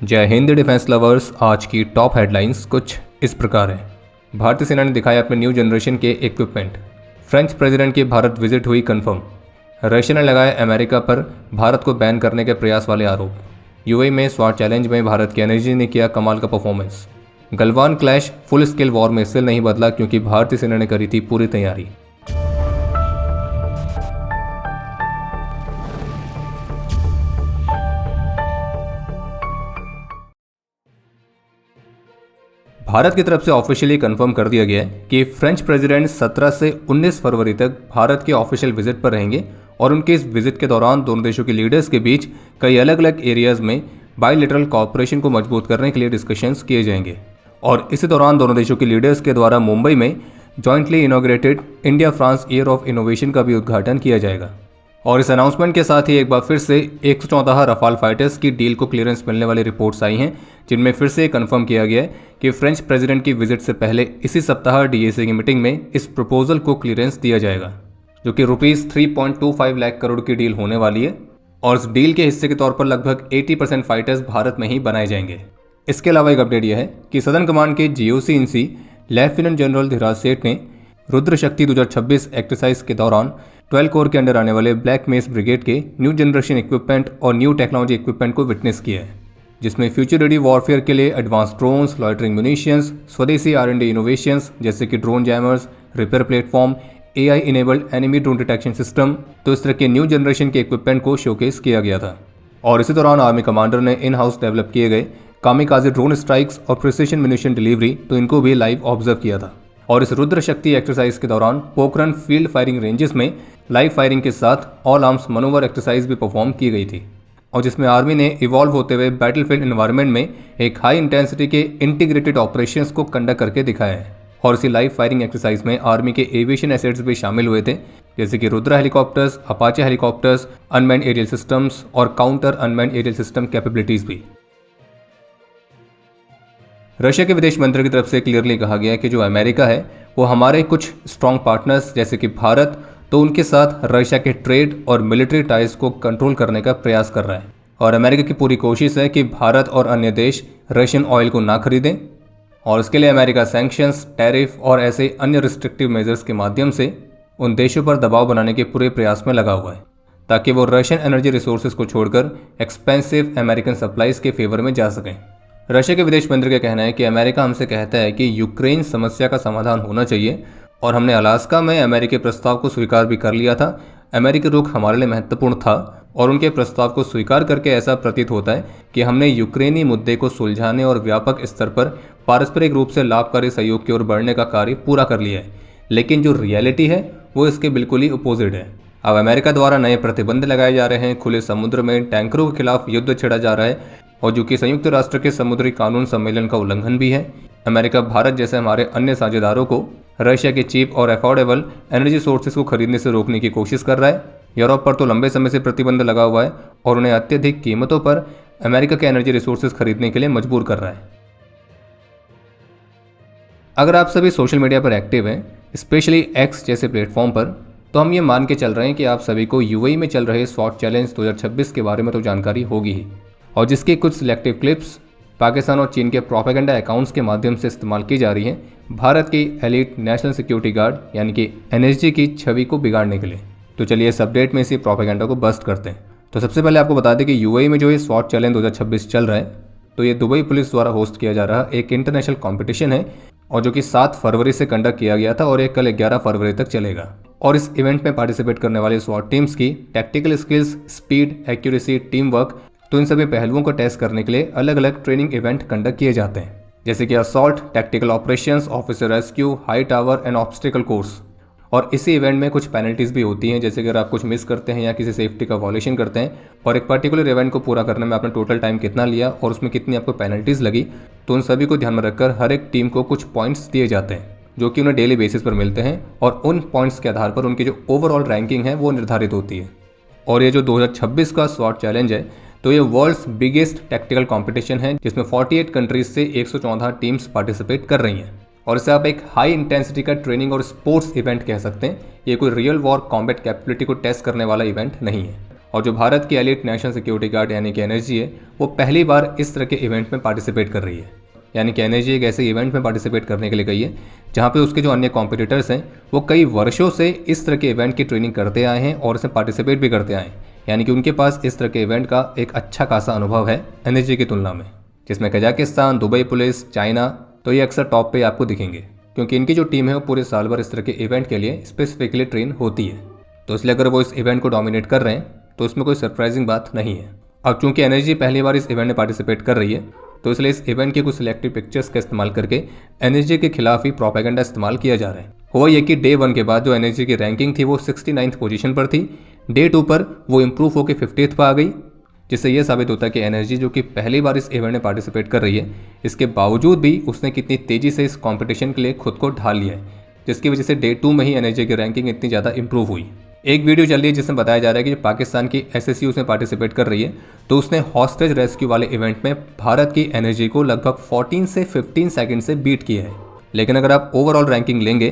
जय Hind defence lovers. आज की टॉप हेडलाइंस कुछ इस प्रकार है। भारतीय सेना ने दिखाया अपने न्यू जनरेशन के इक्विपमेंट। फ्रेंच प्रेसिडेंट की भारत विजिट हुई कंफर्म। रशिया ने लगाए अमेरिका पर भारत को बैन करने के प्रयास वाले आरोप। यूएई में स्वाट चैलेंज में भारत की एनर्जी ने किया कमाल का performance. Galwan clash full scale war में इसलिए नहीं बदला क्योंकि भारतीय सेना ने करी थी पूरी तैयारी। भारत की तरफ से ऑफिशियली कंफर्म कर दिया गया है कि फ्रेंच प्रेसिडेंट 17 से 19 फरवरी तक भारत के ऑफिशियल विजिट पर रहेंगे और उनके इस विजिट के दौरान दोनों देशों के लीडर्स के बीच कई अलग अलग एरियाज में बायलैटरल कोऑपरेशन को मजबूत करने के लिए डिस्कशंस किए जाएंगे। और इसी दौरान दोनों देशों के लीडर्स के द्वारा मुंबई में jointly inaugurated India France year of innovation का भी उद्घाटन किया जाएगा। और इस अनाउंसमेंट के साथ ही एक बार फिर से 114 रफाल फाइटर्स की डील को क्लियरेंस मिलने वाली रिपोर्ट्स आई हैं, जिनमें फिर से कंफर्म किया गया है कि फ्रेंच प्रेसिडेंट की विजिट से पहले इसी सप्ताह डीएसी की मीटिंग में इस प्रपोजल को क्लियरेंस दिया जाएगा, जो कि ₹3.25 लाख करोड़ की डील होने वाली है। और इस डील के हिस्से के तौर पर लगभग 80% फाइटर्स भारत में ही बनाए जाएंगे। इसके अलावा एक अपडेट यह है कि सदर्न कमांड के GOC in C lieutenant general Dhiraj Seth ने रुद्र शक्ति 2026 एक्सरसाइज के दौरान 12 कोर के अंडर आने वाले ब्लैक मेस ब्रिगेड के न्यू जनरेशन इक्विपमेंट और न्यू टेक्नोलॉजी इक्विपमेंट को विटनेस किया है, जिसमें फ्यूचर रेडी वॉरफेयर के लिए एडवांस ड्रोन्स, लॉइटरिंग म्यूनिशंस, स्वदेशी R&D इनोवेशंस जैसे कि drone jammers, repair platform, AI enabled enemy drone detection system, तो इस तरह के न्यू जनरेशन के इक्विपमेंट को शोकेस किया गया था। और इसी दौरान आर्मी कमांडर ने इन हाउस डेवलप किए गए कामिकाजे ड्रोन स्ट्राइक्स और प्रिसिशन म्यूनिशन डिलीवरी, तो इनको भी लाइव ऑब्जर्व किया था। और इस रुद्र शक्ति एक्सरसाइज के दौरान पोखरन फील्ड फायरिंग रेंजेस में लाइव फायरिंग के साथ ऑल आर्म्स मनोवर एक्सरसाइज भी परफॉर्म की गई थी, और जिसमें आर्मी ने इवॉल्व होते हुए बैटलफील्ड एनवायरनमेंट में एक हाई इंटेंसिटी के इंटीग्रेटेड ऑपरेशंस को कंडक्ट करके दिखाया है। और इसी लाइव फायरिंग एक्सरसाइज में आर्मी के एविएशन एसेट्स भी शामिल हुए थे, जैसे कि Rudra helicopters, Apache helicopters, unmanned aerial systems और counter unmanned aerial system capabilities भी। रशिया के विदेश मंत्री की तरफ से क्लियरली कहा गया कि जो अमेरिका है वो हमारे कुछ स्ट्रॉन्ग पार्टनर्स जैसे कि भारत, तो उनके साथ रशिया के ट्रेड और मिलिट्री टाइज को कंट्रोल करने का प्रयास कर रहा है। और अमेरिका की पूरी कोशिश है कि भारत और अन्य देश रशियन ऑयल को ना खरीदें, और इसके लिए अमेरिका सैंक्शंस, टैरिफ और ऐसे अन्य रिस्ट्रिक्टिव मेजर्स के माध्यम से उन देशों पर दबाव बनाने के पूरे प्रयास में लगा हुआ है, ताकि वो रशियन एनर्जी रिसोर्सेज को छोड़कर एक्सपेंसिव अमेरिकन सप्लाईज के फेवर में जा सकें। रशिया के विदेश मंत्री का कहना है कि अमेरिका हमसे कहता है कि यूक्रेन समस्या का समाधान होना चाहिए, और हमने अलास्का में अमेरिकी प्रस्ताव को स्वीकार भी कर लिया था। अमेरिकी रुख हमारे लिए महत्वपूर्ण था और उनके प्रस्ताव को स्वीकार करके ऐसा प्रतीत होता है कि हमने यूक्रेनी मुद्दे को सुलझाने और व्यापक स्तर पर पारस्परिक रूप से लाभकारी सहयोग की ओर बढ़ने का कार्य पूरा कर लिया है। लेकिन जो रियलिटी है वो इसके बिल्कुल ही अपोजिट है। अब अमेरिका द्वारा नए प्रतिबंध लगाए जा रहे हैं, खुले समुद्र में टैंकरों के खिलाफ युद्ध छेड़ा जा रहा है, और जो कि संयुक्त राष्ट्र के समुद्री कानून सम्मेलन का उल्लंघन भी है। अमेरिका भारत जैसे हमारे अन्य साझेदारों को रशिया के चीप और अफोर्डेबल एनर्जी सोर्सेज को खरीदने से रोकने की कोशिश कर रहा है। यूरोप पर तो लंबे समय से प्रतिबंध लगा हुआ है और उन्हें अत्यधिक कीमतों पर अमेरिका के एनर्जी रिसोर्सेज खरीदने के लिए मजबूर कर रहा है। अगर आप सभी सोशल मीडिया पर एक्टिव हैं, स्पेशली एक्स जैसे प्लेटफॉर्म पर, तो हम ये मान के चल रहे हैं कि आप सभी को यूएई में चल रहे स्वाट चैलेंज 2026 के बारे में तो जानकारी होगी ही, और जिसकी कुछ सिलेक्टिव क्लिप्स पाकिस्तान और चीन के प्रोपेगेंडा अकाउंट्स के माध्यम से इस्तेमाल की जा रही हैं भारत की एलिट नेशनल सिक्योरिटी गार्ड यानी कि एनएसजी की छवि को बिगाड़ने के लिए। तो चलिए इस अपडेट में इसी प्रोपेगेंडा को बस्ट करते हैं। तो सबसे पहले आपको बता दें कि यूएई में जो ये स्वाट चैलेंज 2026 चल रहा है, तो ये दुबई पुलिस द्वारा होस्ट किया जा रहा एक इंटरनेशनल कॉम्पिटिशन है, और जो कि 7 फरवरी से कंडक्ट किया गया था और ये कल 11 फरवरी तक चलेगा। और इस इवेंट में पार्टिसिपेट करने वाले स्वाट टीम्स की technical skills, speed, accuracy, team work, तो इन सभी पहलुओं को टेस्ट करने के लिए अलग अलग ट्रेनिंग इवेंट कंडक्ट किए जाते हैं, जैसे कि assault, tactical operations, officer rescue, high tower and obstacle course. और इसी इवेंट में कुछ पेनल्टीज भी होती हैं, जैसे कि अगर आप कुछ मिस करते हैं या किसी सेफ्टी का वॉलेशन करते हैं और एक पर्टिकुलर इवेंट को पूरा करने में आपने टोटल टाइम कितना लिया और उसमें कितनी आपको पेनल्टीज लगी, तो उन सभी को ध्यान में रखकर हर एक टीम को कुछ पॉइंट्स दिए जाते हैं, जो कि उन्हें डेली बेसिस पर मिलते हैं, और उन पॉइंट्स के आधार पर उनकी जो ओवरऑल रैंकिंग है वो निर्धारित होती है। और ये जो 2026 का स्वाट चैलेंज है, तो ये वर्ल्ड्स बिगेस्ट टैक्टिकल कंपटीशन है, जिसमें 48 कंट्रीज से 114 टीम्स पार्टिसिपेट कर रही हैं। और इसे आप एक हाई इंटेंसिटी का ट्रेनिंग और स्पोर्ट्स इवेंट कह सकते हैं। ये कोई रियल वॉर कॉम्बैट कैपेबिलिटी को टेस्ट करने वाला इवेंट नहीं है। और जो भारत की एलिट नेशनल सिक्योरिटी गार्ड यानी कि एनएसजी है, वो पहली बार इस तरह के इवेंट में पार्टिसिपेट कर रही है। यानी कि एनएसजी एक ऐसे इवेंट में पार्टिसिपेट करने के लिए गई है जहाँ पे उसके जो अन्य कॉम्पिटिटर्स हैं वो कई वर्षों से इस तरह के इवेंट की ट्रेनिंग करते आए हैं और इसमें पार्टिसिपेट भी करते आए हैं। यानी कि उनके पास इस तरह के इवेंट का एक अच्छा खासा अनुभव है एनएसजी की तुलना में, जिसमें कजाकिस्तान, दुबई पुलिस, चाइना, तो ये अक्सर टॉप पे आपको दिखेंगे क्योंकि इनकी जो टीम है वो पूरे साल भर इस तरह के इवेंट के लिए स्पेसिफिकली ट्रेन होती है। तो इसलिए अगर वो इस इवेंट को डोमिनेट कर रहे हैं तो इसमें कोई सरप्राइजिंग बात नहीं है। अब चूंकि एनएसजी पहली बार इस इवेंट में पार्टिसिपेट कर रही है तो इसलिए इस इवेंट के कुछ सिलेक्टिव पिक्चर्स का इस्तेमाल करके एनएसजी के खिलाफ ही प्रोपेगेंडा इस्तेमाल किया जा रहा है। हुआ ये कि डे 1 के बाद जो एनएसजी की रैंकिंग थी वो 69th पोजीशन पर थी, डे 2 पर वो इम्प्रूव होकर 50th पर आ गई, जिससे यह साबित होता है कि एनएसजी जो कि पहली बार इस इवेंट में पार्टिसिपेट कर रही है, इसके बावजूद भी उसने कितनी तेज़ी से इस कॉम्पिटिशन के लिए खुद को ढाल लिया है, जिसकी वजह से डे 2 में ही एनएसजी की रैंकिंग इतनी ज़्यादा इंप्रूव हुई। एक वीडियो चल रही है जिसमें बताया जा रहा है कि पाकिस्तान की एसएसयू उसमें पार्टिसिपेट कर रही है तो उसने हॉस्टेज रेस्क्यू वाले इवेंट में भारत की एनएसजी को लगभग 14 से 15 सेकंड से बीट किया है। लेकिन अगर आप ओवरऑल रैंकिंग लेंगे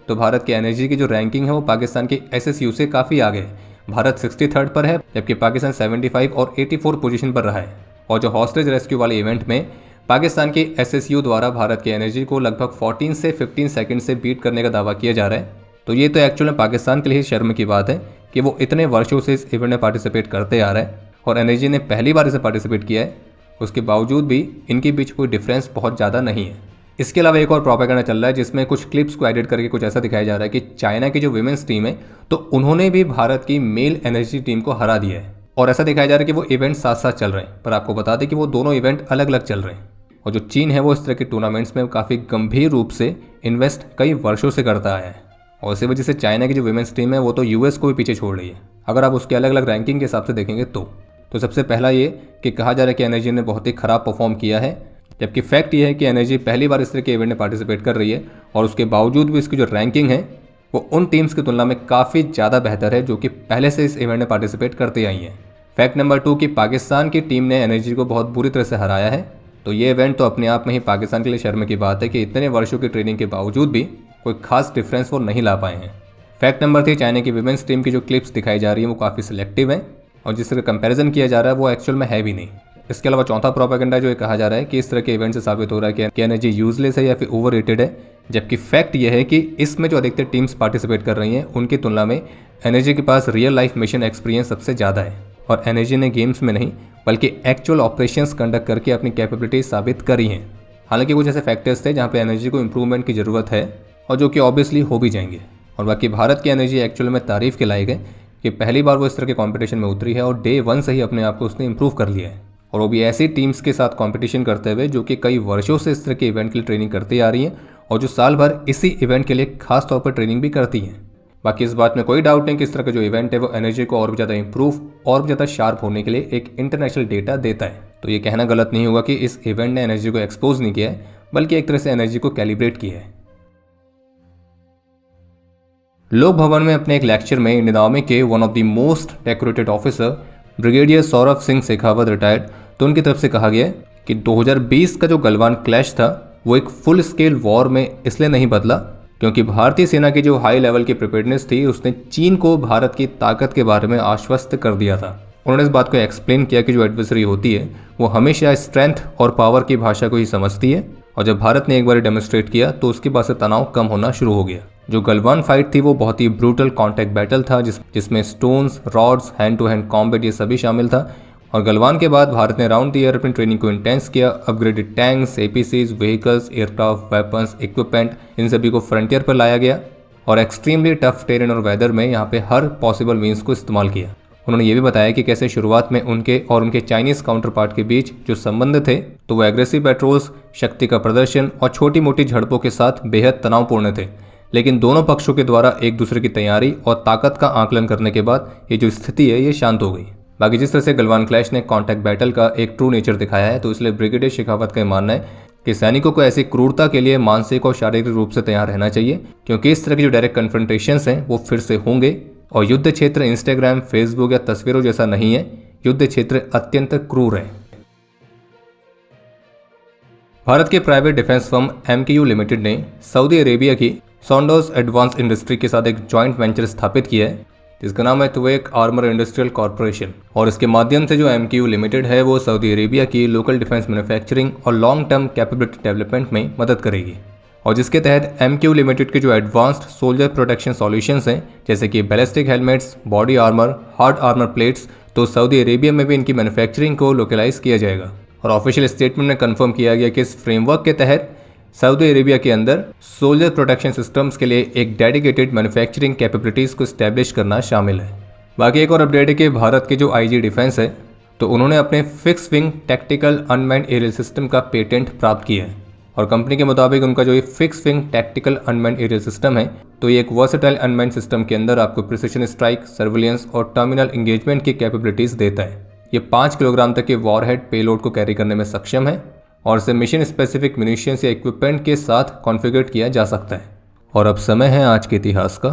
तो भारत की एनएसजी की जो रैंकिंग है वो पाकिस्तान की एसएसयू से काफ़ी आगे है। भारत 63rd पर है जबकि पाकिस्तान 75 और 84 पोजीशन पर रहा है। और जो हॉस्टेज रेस्क्यू वाले इवेंट में पाकिस्तान की एसएसयू द्वारा भारत की एनएसजी को लगभग 14 से 15 सेकंड से बीट करने का दावा किया जा रहा है, तो ये तो एक्चुअल में पाकिस्तान के लिए शर्म की बात है कि वो इतने वर्षों से इस इवेंट में पार्टिसिपेट करते आ रहा है और एनएसजी ने पहली बार इसे पार्टिसिपेट किया है, उसके बावजूद भी इनके बीच कोई डिफरेंस बहुत ज़्यादा नहीं है। इसके अलावा एक और प्रोपेगेंडा चल रहा है जिसमें कुछ क्लिप्स को एडिट करके कुछ ऐसा दिखाया जा रहा है कि चाइना की जो विमेंस टीम है तो उन्होंने भी भारत की मेल एनएसजी टीम को हरा दिया है और ऐसा दिखाया जा रहा है कि वो इवेंट साथ साथ चल रहे हैं। पर आपको बता दें कि वो दोनों इवेंट अलग अलग चल रहे हैं और जो चीन है वो इस तरह के टूर्नामेंट्स में काफ़ी गंभीर रूप से इन्वेस्ट कई वर्षों से करता आया है और इसी वजह से चाइना की जो विमेंस टीम है वो तो यूएस को भी पीछे छोड़ रही है अगर आप उसके अलग अलग रैंकिंग के हिसाब से देखेंगे तो सबसे पहला ये कि कहा जा रहा है कि एनएसजी ने बहुत ही ख़राब परफॉर्म किया है, जबकि फैक्ट ये है कि एनएसजी पहली बार इस तरह के इवेंट में पार्टिसिपेट कर रही है और उसके बावजूद भी इसकी जो रैंकिंग है वो उन टीम्स की तुलना में काफ़ी ज़्यादा बेहतर है जो कि पहले से इस इवेंट में पार्टिसिपेट करते आई हैं। फैक्ट नंबर 2 कि पाकिस्तान की टीम ने एनएसजी को बहुत बुरी तरह से हराया है, तो ये इवेंट तो अपने आप में ही पाकिस्तान के लिए शर्म की बात है कि इतने वर्षों की ट्रेनिंग के बावजूद भी कोई खास डिफरेंस वो नहीं ला पाए हैं। फैक्ट नंबर 3 चाइना की विमेंस टीम की जो क्लिप्स दिखाई जा रही है वो काफ़ी सिलेक्टिव हैं और जिस तरह कंपैरिजन किया जा रहा है वो एक्चुअल में है भी नहीं। इसके अलावा चौथा प्रोपेगेंडा जो ये कहा जा रहा है कि इस तरह के इवेंट से साबित हो रहा है कि एनएसजी यूजलेस है या फिर ओवररेटेड है, जबकि फैक्ट यह है कि इसमें जो अधिकतर टीम्स पार्टिसिपेट कर रही हैं उनकी तुलना में एनएसजी के पास रियल लाइफ मिशन एक्सपीरियंस सबसे ज़्यादा है और एनएसजी ने गेम्स में नहीं बल्कि एक्चुअल ऑपरेशंस कंडक्ट करके अपनी कैपेबिलिटी साबित करी हैं। हालांकि कुछ ऐसे फैक्टर्स थे जहाँ पे एनएसजी को इम्प्रूवमेंट की ज़रूरत है और जो कि ऑब्वियसली हो भी जाएंगे। और बाकी भारत की एनएसजी एक्चुअल में तारीफ़ के लायक है कि पहली बार वो इस तरह के कंपटीशन में उतरी है और डे 1 से ही अपने आप को उसने इंप्रूव कर लिया है और वो भी ऐसी टीम्स के साथ कंपटीशन करते हुए जो कि कई वर्षों से इस तरह के इवेंट के लिए ट्रेनिंग करती आ रही हैं और जो साल भर इसी इवेंट के लिए खास तौर पर ट्रेनिंग भी करती हैं। बाकी इस बात में कोई डाउट नहीं कि इस तरह का जो इवेंट है वो एनएसजी को और भी ज़्यादा इंप्रूव और भी ज़्यादा शार्प होने के लिए एक इंटरनेशनल डेटा देता है। तो ये कहना गलत नहीं होगा कि इस इवेंट ने एनएसजी को एक्सपोज नहीं किया है बल्कि एक तरह से एनएसजी को कैलिब्रेट किया है। लोक भवन में अपने एक लेक्चर में इंडियन आर्मी के one of the most decorated officer brigadier Saurabh Singh Shekhawat retired, तो उनकी तरफ से कहा गया कि 2020 का जो गलवान क्लैश था वो एक फुल स्केल वॉर में इसलिए नहीं बदला क्योंकि भारतीय सेना की जो हाई लेवल की प्रिपेयर्डनेस थी उसने चीन को भारत की ताकत के बारे में आश्वस्त कर दिया था। उन्होंने इस बात को एक्सप्लेन किया कि जो एडवर्सरी होती है वो हमेशा स्ट्रेंथ और पावर की भाषा को ही समझती है और जब भारत ने एक बार डेमोन्स्ट्रेट किया तो उसके बाद से तनाव कम होना शुरू हो गया। जो गलवान फाइट थी वो बहुत ही ब्रूटल कॉन्टैक्ट बैटल था जिसमें stones, rods, hand to hand combat ये सभी शामिल था और गलवान के बाद भारत ने राउंड द ईयर अपनी ट्रेनिंग को इंटेंस किया। Upgraded tanks, APCs, vehicles, aircraft, weapons, equipment, इन सभी को फ्रंटियर पर लाया गया और एक्सट्रीमली टफ टेरेन और वेदर में यहाँ पे हर पॉसिबल मीन्स को इस्तेमाल किया। उन्होंने ये भी बताया कि कैसे शुरुआत में उनके और उनके चाइनीज काउंटर पार्ट के बीच जो संबंध थे तो वो एग्रेसिव पेट्रोल्स, शक्ति का प्रदर्शन और छोटी मोटी झड़पों के साथ बेहद तनावपूर्ण थे, लेकिन दोनों पक्षों के द्वारा एक दूसरे की तैयारी और ताकत का आकलन करने के बाद ये जो स्थिति है ये शांत हो गई। बाकी जिस तरह से गलवान क्लैश ने कॉन्टैक्ट बैटल का एक ट्रू नेचर दिखाया है तो इसलिए ब्रिगेडियर शेखावत का मानना है कि सैनिकों को ऐसी क्रूरता के लिए मानसिक और शारीरिक रूप से तैयार रहना चाहिए क्योंकि इस तरह की जो डायरेक्ट कन्फ्रंटेशंस हैं वो फिर से होंगे और युद्ध क्षेत्र इंस्टाग्राम, फेसबुक या तस्वीरों जैसा नहीं है। युद्ध क्षेत्र अत्यंत क्रूर है। भारत के private defence firm MKU limited ने सऊदी अरेबिया की सॉन्डोज एडवांस इंडस्ट्री के साथ एक जॉइंट वेंचर स्थापित किया है जिसका नाम है तुवेक आर्मर इंडस्ट्रियल कॉर्पोरेशन। और इसके माध्यम से जो MQ लिमिटेड है वो सऊदी अरेबिया की लोकल डिफेंस मैन्युफैक्चरिंग और लॉन्ग टर्म कैपेबिलिटी डेवलपमेंट में मदद करेगी। और जिसके तहत MQ लिमिटेड के जो एडवांस्ड सोल्जर प्रोटेक्शन सॉल्यूशंस हैं, जैसे कि ballistic helmets, body armour, hard armour plates, तो सऊदी अरेबिया में भी इनकी मैन्युफैक्चरिंग को लोकलाइज किया जाएगा। और ऑफिशियल स्टेटमेंट में कंफर्म किया गया कि इस फ्रेमवर्क के तहत सऊदी अरेबिया के अंदर सोल्जर प्रोटेक्शन सिस्टम्स के लिए एक डेडिकेटेड मैन्युफैक्चरिंग कैपेबिलिटीज़ को स्टैब्लिश करना शामिल है। बाकी एक और अपडेट है कि भारत के जो IG डिफेंस है तो उन्होंने अपने fixed wing tactical unmanned aerial system का पेटेंट प्राप्त किया है। और कंपनी के मुताबिक उनका जो ये fixed wing tactical unmanned aerial system है तो ये एक वर्सेटाइल अनमैन्ड सिस्टम के अंदर आपको प्रिसिशन स्ट्राइक, सर्विलियंस और टर्मिनल एंगेजमेंट की कैपेबिलिटीज़ देता है। ये 5 किलोग्राम तक के वॉरहेड पेलोड को कैरी करने में सक्षम है और इसे मिशन स्पेसिफिक म्यूनिशंस या इक्विपमेंट के साथ कॉन्फ़िगर किया जा सकता है। और अब समय है आज के इतिहास का।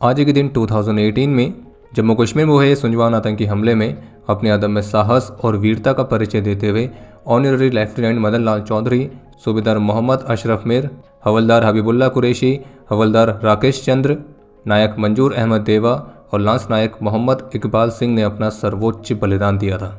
आज के दिन 2018 में जम्मू कश्मीर में हुए सुंजवान आतंकी हमले में अपने अदम्य साहस और वीरता का परिचय देते हुए ऑनररी लेफ्टिनेंट मदन लाल चौधरी, सूबेदार मोहम्मद अशरफ मीर, हवलदार हबीबुल्ला कुरैशी, हवलदार राकेश चंद्र, नायक मंजूर अहमद देवा और लांस नायक मोहम्मद इकबाल सिंह ने अपना सर्वोच्च बलिदान दिया था।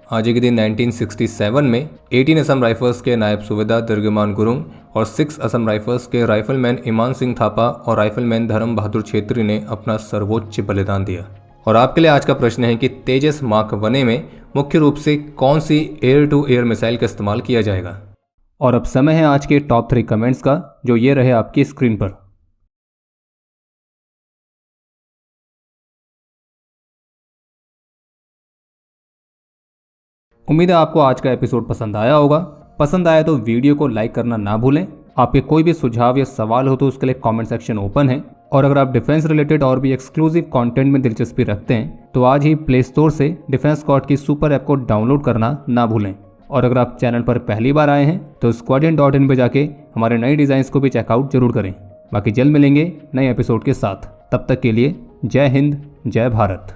आज के दिन 1967 में 18 असम राइफल्स के नायब सूबेदार दिर्गमान गुरुंग और 6 असम राइफल्स के राइफलमैन ईमान सिंह थापा और राइफलमैन धर्म बहादुर छेत्री ने अपना सर्वोच्च बलिदान दिया। और आपके लिए आज का प्रश्न है कि तेजस मार्क 1 में मुख्य रूप से कौन सी एयर टू एयर मिसाइल का इस्तेमाल किया जाएगा। और अब समय है आज के टॉप 3 कमेंट्स का, जो ये रहे आपकी स्क्रीन पर। उम्मीद है आपको आज का एपिसोड पसंद आया होगा। पसंद आया तो वीडियो को लाइक करना ना भूलें। आपके कोई भी सुझाव या सवाल हो तो उसके लिए कमेंट सेक्शन ओपन है। और अगर आप डिफेंस रिलेटेड और भी एक्सक्लूसिव कंटेंट में दिलचस्पी रखते हैं तो आज ही प्ले स्टोर से डिफेंस स्क्वाड की सुपर ऐप को डाउनलोड करना ना भूलें। और अगर आप चैनल पर पहली बार आए हैं तो squadron.in पे जाके हमारे नए डिज़ाइंस को भी चेकआउट जरूर करें। बाकी जल्द मिलेंगे नए एपिसोड के साथ। तब तक के लिए जय हिंद, जय भारत।